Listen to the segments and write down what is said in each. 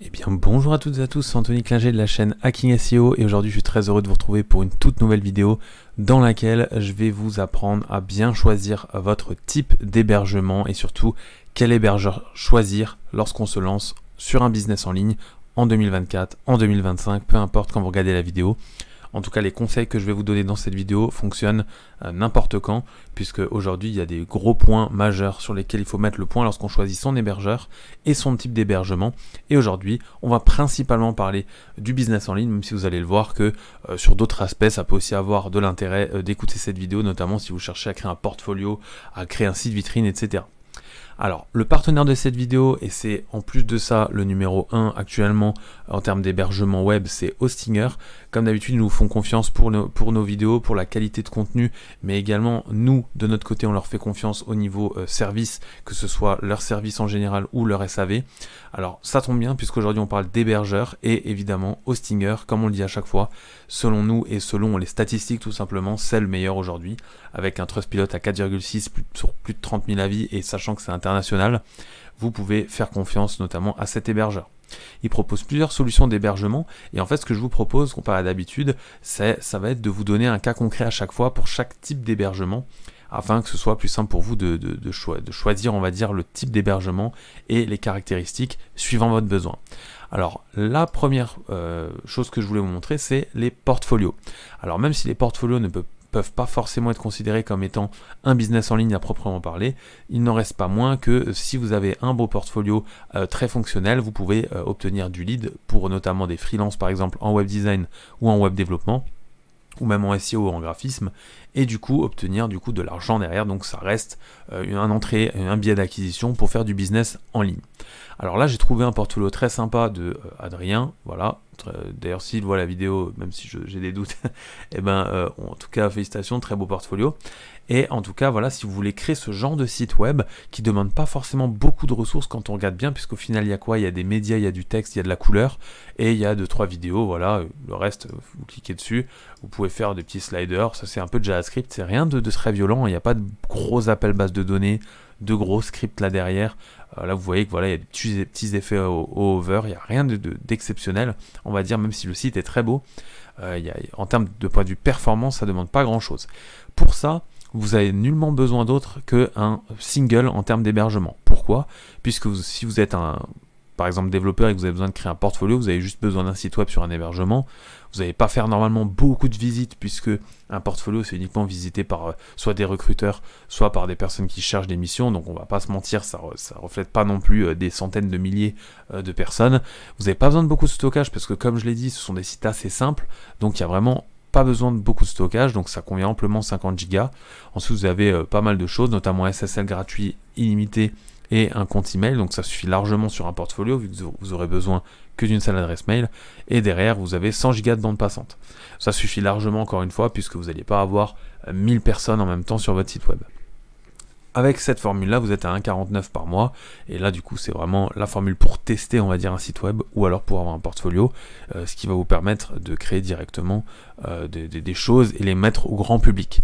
Eh bien bonjour à toutes et à tous, c'est Anthony Klinger de la chaîne Hacking SEO et aujourd'hui je suis très heureux de vous retrouver pour une toute nouvelle vidéo dans laquelle je vais vous apprendre à bien choisir votre type d'hébergement et surtout quel hébergeur choisir lorsqu'on se lance sur un business en ligne en 2024, en 2025, peu importe quand vous regardez la vidéo. En tout cas, les conseils que je vais vous donner dans cette vidéo fonctionnent n'importe quand, puisque aujourd'hui, il y a des gros points majeurs sur lesquels il faut mettre le point lorsqu'on choisit son hébergeur et son type d'hébergement. Et aujourd'hui, on va principalement parler du business en ligne, même si vous allez le voir que sur d'autres aspects, ça peut aussi avoir de l'intérêt d'écouter cette vidéo, notamment si vous cherchez à créer un portfolio, à créer un site vitrine, etc. Alors, le partenaire de cette vidéo, et c'est en plus de ça le numéro 1 actuellement en termes d'hébergement web, c'est Hostinger. Comme d'habitude, ils nous font confiance pour nos vidéos, pour la qualité de contenu, mais également nous, de notre côté, on leur fait confiance au niveau service, que ce soit leur service en général ou leur SAV. Alors, ça tombe bien, puisqu'aujourd'hui on parle d'hébergeur, et évidemment, Hostinger, comme on le dit à chaque fois, selon nous et selon les statistiques tout simplement, c'est le meilleur aujourd'hui, avec un Trustpilot à 4,6 sur plus de 30 000 avis, et sachant que c'est international, vous pouvez faire confiance notamment à cet hébergeur. Il propose plusieurs solutions d'hébergement et en fait ce que je vous propose, comparé à d'habitude, ça va être de vous donner un cas concret à chaque fois pour chaque type d'hébergement afin que ce soit plus simple pour vous de choisir, on va dire, le type d'hébergement et les caractéristiques suivant votre besoin. Alors la première chose que je voulais vous montrer, c'est les portfolios. Alors même si les portfolios ne peuvent pas forcément être considérés comme étant un business en ligne à proprement parler, il n'en reste pas moins que si vous avez un beau portfolio très fonctionnel, vous pouvez obtenir du lead pour notamment des freelances par exemple en web design ou en web développement, ou même en SEO ou en graphisme, et du coup obtenir de l'argent derrière. Donc ça reste un biais d'acquisition pour faire du business en ligne. Alors là j'ai trouvé un portfolio très sympa de Adrien, voilà. D'ailleurs s'il voit la vidéo, même si j'ai des doutes, et en tout cas félicitations, très beau portfolio. Et en tout cas voilà, si vous voulez créer ce genre de site web qui ne demande pas forcément beaucoup de ressources quand on regarde bien, puisqu'au final il y a quoi? Il y a des médias, il y a du texte, il y a de la couleur, et il y a 2-3 vidéos, voilà, le reste vous cliquez dessus, vous pouvez faire des petits sliders, ça c'est un peu de JavaScript, c'est rien de très violent, il n'y a pas de gros appels base de données, de gros scripts là derrière. Là vous voyez que voilà, il y a des petits effets au hover, il n'y a rien d'exceptionnel, on va dire, même si le site est très beau. En termes de point de vue performance, ça ne demande pas grand chose. Pour ça, vous avez nullement besoin d'autre qu'un single en termes d'hébergement. Pourquoi? Puisque si vous êtes par exemple développeur et que vous avez besoin de créer un portfolio, vous avez juste besoin d'un site web sur un hébergement. Vous n'allez pas faire normalement beaucoup de visites, puisque un portfolio c'est uniquement visité par soit des recruteurs, soit par des personnes qui cherchent des missions. Donc on va pas se mentir, ça reflète pas non plus des centaines de milliers de personnes. Vous n'avez pas besoin de beaucoup de stockage, parce que comme je l'ai dit, ce sont des sites assez simples, donc il y a vraiment pas besoin de beaucoup de stockage, donc ça convient amplement 50 Go. Ensuite vous avez pas mal de choses, notamment SSL gratuit illimité et un compte email, donc ça suffit largement sur un portfolio vu que vous aurez besoin que d'une seule adresse mail, et derrière vous avez 100 Go de bande passante. Ça suffit largement, encore une fois, puisque vous n'allez pas avoir 1000 personnes en même temps sur votre site web. Avec cette formule là, vous êtes à 1,49 par mois, et là du coup c'est vraiment la formule pour tester, on va dire, un site web, ou alors pour avoir un portfolio, ce qui va vous permettre de créer directement des choses et les mettre au grand public.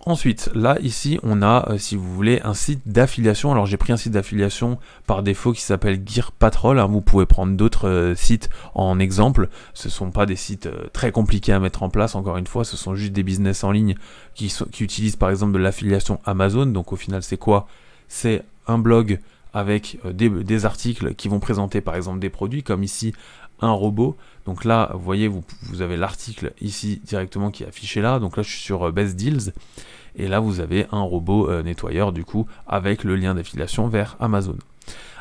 Ensuite, là, ici, on a, si vous voulez, un site d'affiliation. Alors, j'ai pris un site d'affiliation par défaut qui s'appelle Gear Patrol. Hein. Vous pouvez prendre d'autres sites en exemple. Ce ne sont pas des sites très compliqués à mettre en place. Encore une fois, ce sont juste des business en ligne qui utilisent, par exemple, de l'affiliation Amazon. Donc, au final, c'est quoi? C'est un blog avec des articles qui vont présenter, par exemple, des produits, comme ici, un robot. Donc là, vous voyez, vous avez l'article ici directement qui est affiché là. Donc là, je suis sur Best Deals. Et là, vous avez un robot nettoyeur, du coup, avec le lien d'affiliation vers Amazon.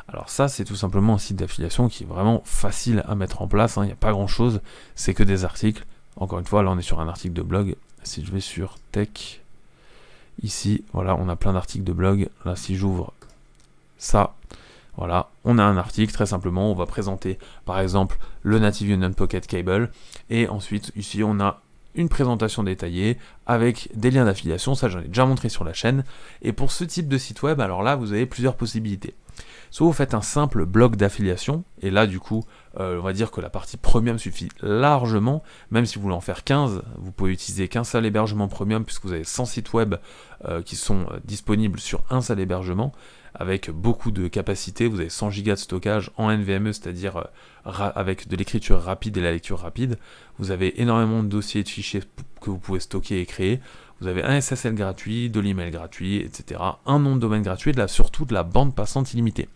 Alors ça, c'est tout simplement un site d'affiliation qui est vraiment facile à mettre en place. Il n'y a pas grand-chose. C'est que des articles. Encore une fois, là, on est sur un article de blog. Si je vais sur Tech, ici, voilà, on a plein d'articles de blog. Là, si j'ouvre ça, voilà, on a un article, très simplement, on va présenter par exemple le Native Union Pocket Cable, et ensuite ici on a une présentation détaillée avec des liens d'affiliation, ça j'en ai déjà montré sur la chaîne. Et pour ce type de site web, alors là vous avez plusieurs possibilités. Soit vous faites un simple blog d'affiliation, et là du coup, on va dire que la partie premium suffit largement, même si vous voulez en faire 15, vous pouvez utiliser qu'un seul hébergement premium, puisque vous avez 100 sites web qui sont disponibles sur un seul hébergement. avec beaucoup de capacité. Vous avez 100 Go de stockage en NVMe, c'est-à-dire avec de l'écriture rapide et la lecture rapide. Vous avez énormément de dossiers et de fichiers que vous pouvez stocker et créer. Vous avez un SSL gratuit, de l'email gratuit, etc. Un nom de domaine gratuit, et surtout de la bande passante illimitée.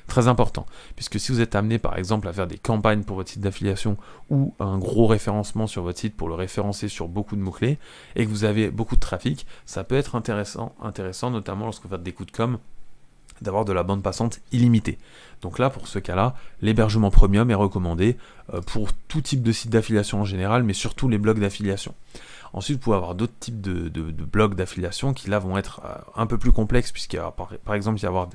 Très important, puisque si vous êtes amené par exemple à faire des campagnes pour votre site d'affiliation ou un gros référencement sur votre site pour le référencer sur beaucoup de mots-clés, et que vous avez beaucoup de trafic, ça peut être intéressant notamment lorsque vous faites des coups de com', d'avoir de la bande passante illimitée. Donc là, pour ce cas-là, l'hébergement premium est recommandé pour tout type de site d'affiliation en général, mais surtout les blogs d'affiliation. Ensuite, vous pouvez avoir d'autres types de blogs d'affiliation qui là vont être un peu plus complexes, puisqu'il va par exemple y avoir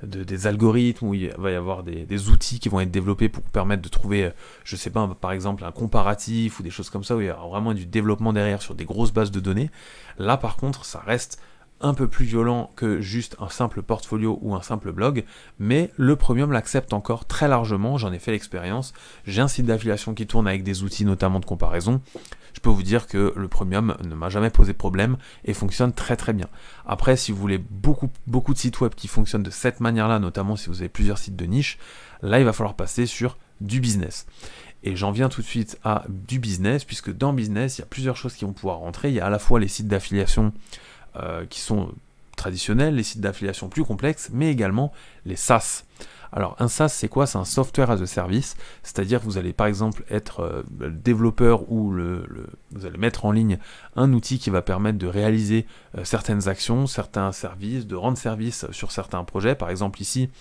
des algorithmes, où il va y avoir des outils qui vont être développés pour vous permettre de trouver, je sais pas, par exemple un comparatif ou des choses comme ça, où il y aura vraiment du développement derrière sur des grosses bases de données. Là par contre, ça reste un peu plus violent que juste un simple portfolio ou un simple blog, mais le premium l'accepte encore très largement, j'en ai fait l'expérience. J'ai un site d'affiliation qui tourne avec des outils notamment de comparaison. Je peux vous dire que le premium ne m'a jamais posé problème et fonctionne très très bien. Après, si vous voulez beaucoup de sites web qui fonctionnent de cette manière-là, notamment si vous avez plusieurs sites de niche, là il va falloir passer sur du business. Et j'en viens tout de suite à du business, puisque dans business, il y a plusieurs choses qui vont pouvoir rentrer. Il y a à la fois les sites d'affiliation qui sont traditionnels, les sites d'affiliation plus complexes, mais également les SaaS. Alors un SaaS, c'est quoi? C'est un software as a service, c'est-à-dire que vous allez par exemple être développeur ou vous allez mettre en ligne un outil qui va permettre de réaliser certaines actions, certains services, de rendre service sur certains projets. Par exemple ici,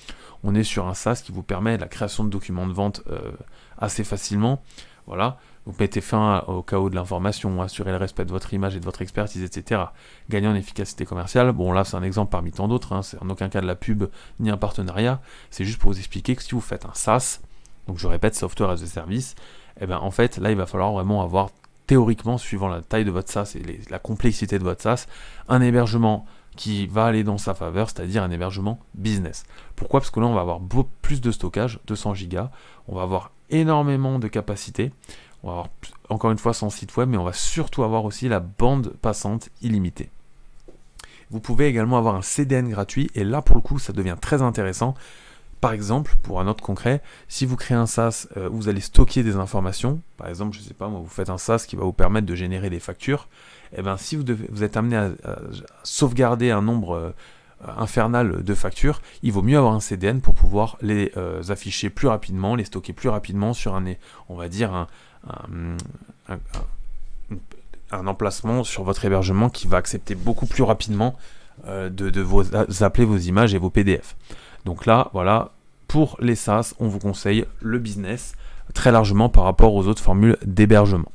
on est sur un SaaS qui vous permet la création de documents de vente assez facilement. Voilà. Vous mettez fin au chaos de l'information, assurez le respect de votre image et de votre expertise, etc. Gagner en efficacité commerciale. Bon, là, c'est un exemple parmi tant d'autres. C'est en aucun cas de la pub ni un partenariat. C'est juste pour vous expliquer que si vous faites un SaaS, donc je répète, Software as a Service, et bien en fait, là, il va falloir vraiment avoir, théoriquement, suivant la taille de votre SaaS et la complexité de votre SaaS, un hébergement qui va aller dans sa faveur, c'est-à-dire un hébergement business. Pourquoi? Parce que là, on va avoir plus de stockage, 200 Go, on va avoir énormément de capacité. On va avoir encore une fois son site web, mais on va surtout avoir aussi la bande passante illimitée. Vous pouvez également avoir un CDN gratuit, et là pour le coup ça devient très intéressant. Par exemple, pour un autre concret, si vous créez un SaaS où vous allez stocker des informations, par exemple, je ne sais pas, moi, vous faites un SaaS qui va vous permettre de générer des factures, et bien si vous êtes amené à sauvegarder un nombre infernal de factures, il vaut mieux avoir un CDN pour pouvoir les afficher plus rapidement, les stocker plus rapidement sur on va dire un emplacement sur votre hébergement qui va accepter beaucoup plus rapidement de appeler vos images et vos PDF. Donc là, voilà, pour les SaaS, on vous conseille le business très largement par rapport aux autres formules d'hébergement.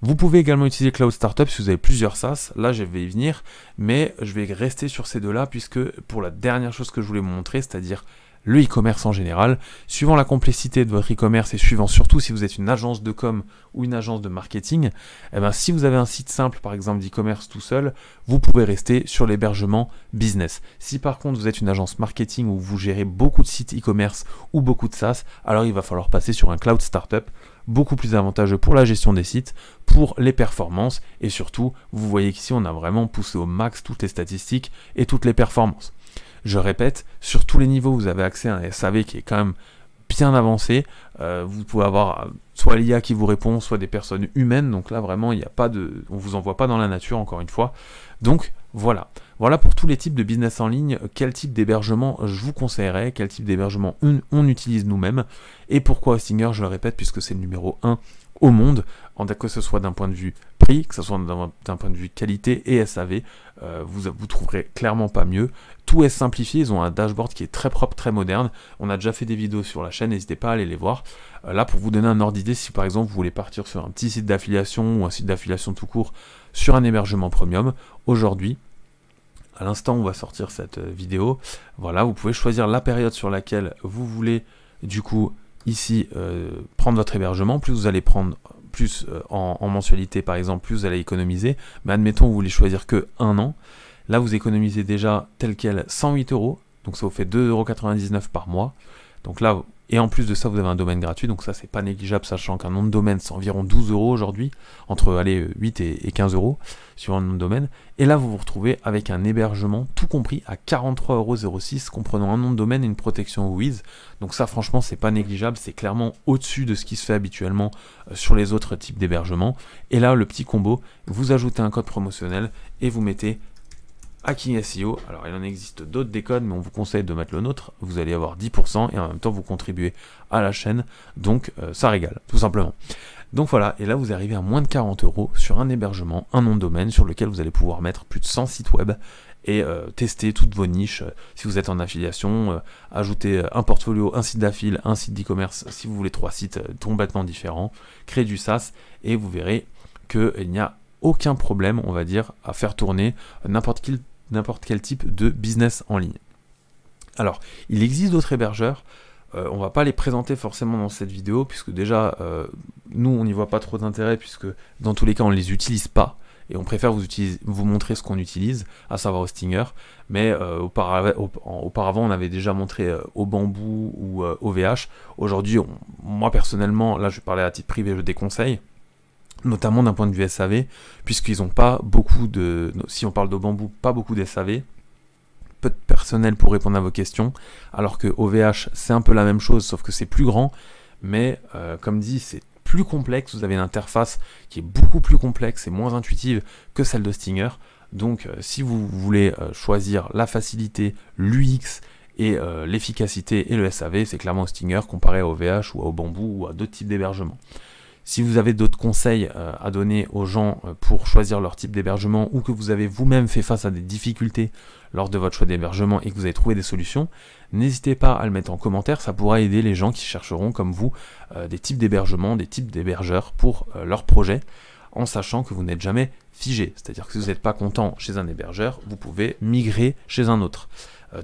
Vous pouvez également utiliser Cloud Startup si vous avez plusieurs SaaS. Là, je vais y venir, mais je vais rester sur ces deux-là, puisque pour la dernière chose que je voulais vous montrer, c'est-à-dire le e-commerce en général, suivant la complexité de votre e-commerce et suivant surtout si vous êtes une agence de com ou une agence de marketing, eh ben, si vous avez un site simple par exemple d'e-commerce tout seul, vous pouvez rester sur l'hébergement business. Si par contre vous êtes une agence marketing où vous gérez beaucoup de sites e-commerce ou beaucoup de SaaS, alors il va falloir passer sur un cloud startup, beaucoup plus avantageux pour la gestion des sites, pour les performances, et surtout, vous voyez qu'ici on a vraiment poussé au max toutes les statistiques et toutes les performances. Je répète, sur tous les niveaux, vous avez accès à un SAV qui est quand même bien avancé. Vous pouvez avoir soit l'IA qui vous répond, soit des personnes humaines. Donc là, vraiment, il n'y a pas on vous envoie pas dans la nature, encore une fois. Donc voilà. Voilà pour tous les types de business en ligne, quel type d'hébergement je vous conseillerais, quel type d'hébergement on utilise nous-mêmes, et pourquoi Hostinger, je le répète, puisque c'est le numéro 1 au monde, que ce soit d'un point de vue prix, que ce soit d'un point de vue qualité et SAV, vous trouverez clairement pas mieux. Tout est simplifié, ils ont un dashboard qui est très propre, très moderne. On a déjà fait des vidéos sur la chaîne, n'hésitez pas à aller les voir. Là, pour vous donner un ordre d'idée, si par exemple vous voulez partir sur un petit site d'affiliation ou un site d'affiliation tout court sur un hébergement premium, aujourd'hui, à l'instant où on va sortir cette vidéo, voilà, vous pouvez choisir la période sur laquelle vous voulez du coup ici prendre votre hébergement. Plus vous allez prendre plus en mensualité par exemple, plus vous allez économiser, mais admettons vous voulez choisir que 1 an, là vous économisez déjà tel quel 108 €, donc ça vous fait 2,99 € par mois. Donc là Et en plus de ça, vous avez un domaine gratuit, donc ça c'est pas négligeable, sachant qu'un nom de domaine c'est environ 12 € aujourd'hui, entre allez, 8 et 15 € suivant le nom de domaine. Et là vous vous retrouvez avec un hébergement tout compris à 43,06 €, comprenant un nom de domaine et une protection Wiz. Donc ça franchement c'est pas négligeable, c'est clairement au-dessus de ce qui se fait habituellement sur les autres types d'hébergements. Et là le petit combo, vous ajoutez un code promotionnel et vous mettez Hacking SEO. Alors il en existe d'autres des codes, mais on vous conseille de mettre le nôtre. Vous allez avoir 10% et en même temps vous contribuez à la chaîne, donc ça régale tout simplement. Donc voilà, et là vous arrivez à moins de 40 € sur un hébergement, un nom de domaine sur lequel vous allez pouvoir mettre plus de 100 sites web et tester toutes vos niches. Si vous êtes en affiliation, ajouter un portfolio, un site d'affil, un site d'e-commerce, si vous voulez 3 sites complètement différents, créer du SaaS et vous verrez qu'il n'y a aucun problème, on va dire, à faire tourner n'importe quel type de business en ligne. Alors, il existe d'autres hébergeurs, on va pas les présenter forcément dans cette vidéo, puisque déjà, nous, on n'y voit pas trop d'intérêt, puisque dans tous les cas, on ne les utilise pas, et on préfère vous montrer ce qu'on utilise, à savoir Hostinger, mais auparavant, on avait déjà montré Obamboo ou OVH. Aujourd'hui, moi, personnellement, là, je vais parler à titre privé, je déconseille, notamment d'un point de vue SAV, puisqu'ils n'ont pas beaucoup de, si on parle d'Obamboo, pas beaucoup de SAV, peu de personnel pour répondre à vos questions, alors que OVH c'est un peu la même chose, sauf que c'est plus grand, mais comme dit, c'est plus complexe, vous avez une interface qui est beaucoup plus complexe et moins intuitive que celle de Stinger, donc si vous voulez choisir la facilité, l'UX, et l'efficacité et le SAV, c'est clairement Stinger comparé à OVH ou à Obamboo ou à d'autres types d'hébergements. Si vous avez d'autres conseils à donner aux gens pour choisir leur type d'hébergement ou que vous avez vous-même fait face à des difficultés lors de votre choix d'hébergement et que vous avez trouvé des solutions, n'hésitez pas à le mettre en commentaire, ça pourra aider les gens qui chercheront comme vous des types d'hébergement, des types d'hébergeurs pour leur projet, en sachant que vous n'êtes jamais figé. C'est-à-dire que si vous n'êtes pas content chez un hébergeur, vous pouvez migrer chez un autre,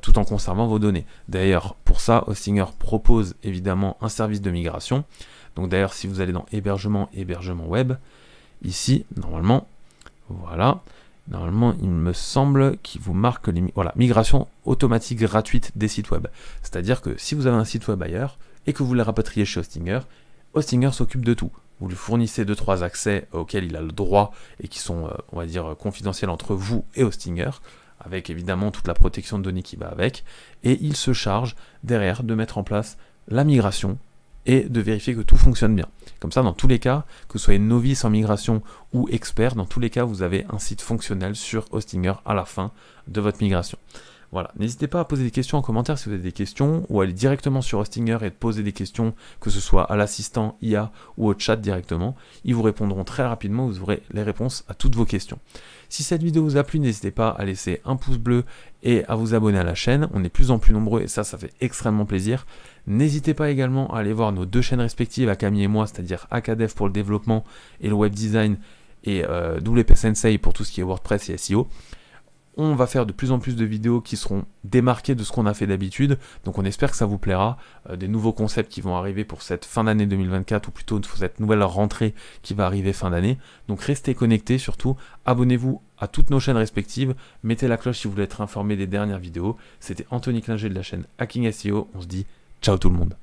tout en conservant vos données. D'ailleurs, pour ça, Hostinger propose évidemment un service de migration. Donc d'ailleurs, si vous allez dans hébergement web, ici, normalement, voilà, normalement, il me semble qu'il vous marque voilà, migration automatique gratuite des sites web. C'est-à-dire que si vous avez un site web ailleurs et que vous le rapatriez chez Hostinger, Hostinger s'occupe de tout. Vous lui fournissez 2-3 accès auxquels il a le droit et qui sont, on va dire, confidentiels entre vous et Hostinger, avec évidemment toute la protection de données qui va avec, et il se charge derrière de mettre en place la migration et de vérifier que tout fonctionne bien. Comme ça, dans tous les cas, que vous soyez novice en migration ou expert, dans tous les cas, vous avez un site fonctionnel sur Hostinger à la fin de votre migration. Voilà, n'hésitez pas à poser des questions en commentaire si vous avez des questions, ou à aller directement sur Hostinger et poser des questions, que ce soit à l'assistant IA ou au chat directement. Ils vous répondront très rapidement, vous aurez les réponses à toutes vos questions. Si cette vidéo vous a plu, n'hésitez pas à laisser un pouce bleu et à vous abonner à la chaîne. On est de plus en plus nombreux et ça fait extrêmement plaisir. N'hésitez pas également à aller voir nos deux chaînes respectives, à Camille et moi, c'est-à-dire Akadev pour le développement et le web design, et WP Sensei pour tout ce qui est WordPress et SEO. On va faire de plus en plus de vidéos qui seront démarquées de ce qu'on a fait d'habitude, donc on espère que ça vous plaira, des nouveaux concepts qui vont arriver pour cette fin d'année 2024, ou plutôt pour cette nouvelle rentrée qui va arriver fin d'année. Donc restez connectés surtout, abonnez-vous à toutes nos chaînes respectives, mettez la cloche si vous voulez être informé des dernières vidéos. C'était Anthony Klinger de la chaîne Hacking SEO, on se dit ciao tout le monde.